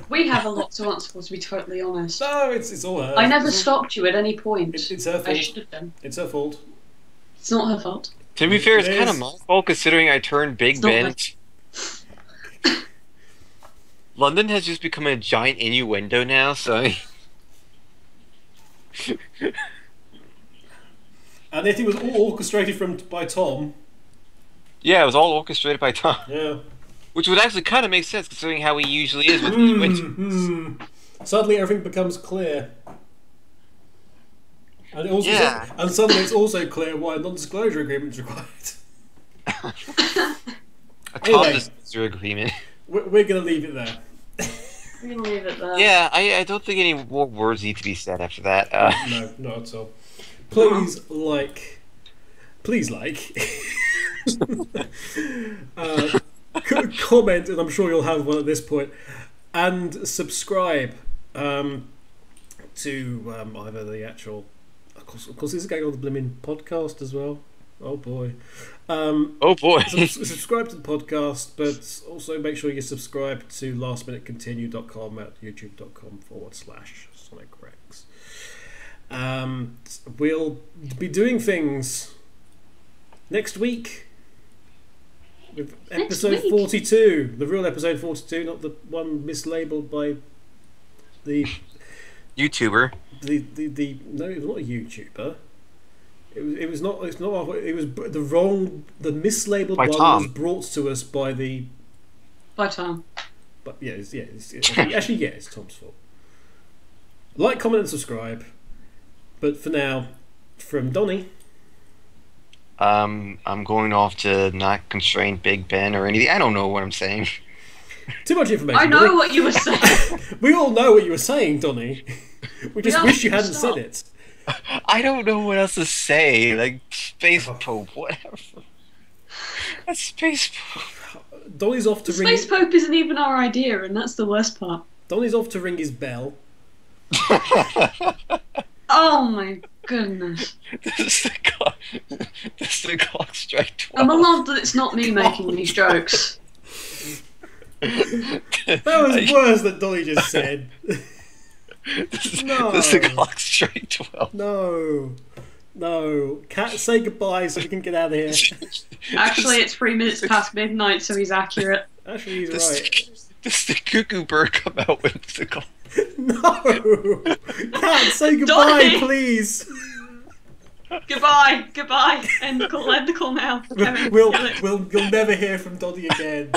We have a lot to answer for, to be totally honest. No, it's all her. I never stopped you at any point. It's her fault. I should have done. It's her fault. It's not her fault. To be fair, it's It kind of is. my fault considering I turned Big It's not Ben. London has just become a giant innuendo now, so... And if it was all orchestrated by Tom. Yeah, it was all orchestrated by Tom. Yeah. Which would actually kind of make sense considering how he usually is with innuendos. Suddenly everything becomes clear. And, Yeah. and suddenly it's also clear why a non-disclosure agreement is required. A Tom Anyway. disclosure agreement. we're going to leave it there. We're gonna leave it there. Yeah, I don't think any more words need to be said after that. No, not at all. Please like. Comment, and I'm sure you'll have one at this point, and subscribe to either the actual. Of course, this is going on the blimmin' podcast as well. Oh boy. Oh boy. Subscribe to the podcast, but also make sure you subscribe to lastminutecontinue.com at youtube.com/SonicRex. We'll be doing things next week with episode 42, the real episode 42, not the one mislabeled by the YouTuber. No, it was not a YouTuber. It was not. It's not. It was the wrong. The mislabeled By one Tom. was brought to us by the. By Tom. But yeah, actually, yeah, it's Tom's fault. Like, comment, and subscribe. But for now, from Donnie. I'm going off to not constrain Big Ben or anything. I don't know what I'm saying. Too much information. I know what you were saying. We all know what you were saying, Donnie. We just wish you hadn't said it. I don't know what else to say. Like Space Pope, whatever. That's Space Pope. Donnie's off to ring. Space Pope isn't even our idea, and that's the worst part. Donnie's off to ring his bell. Oh my goodness. This is the clock strike 12. I'm alarmed that it's not me making these jokes. That was worse than Donnie just said. No. This is the clock strike 12. No. Cat, say goodbye so we can get out of here. Actually, it's 3 minutes past midnight, so he's accurate. Actually, he's right. Does the cuckoo bird come out when it's the clock? No! Cat, say goodbye, Donnie! please! Goodbye. End the call now. You'll never hear from Donnie again.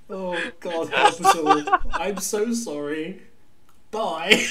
Oh, God, help us all. I'm so sorry. Bye.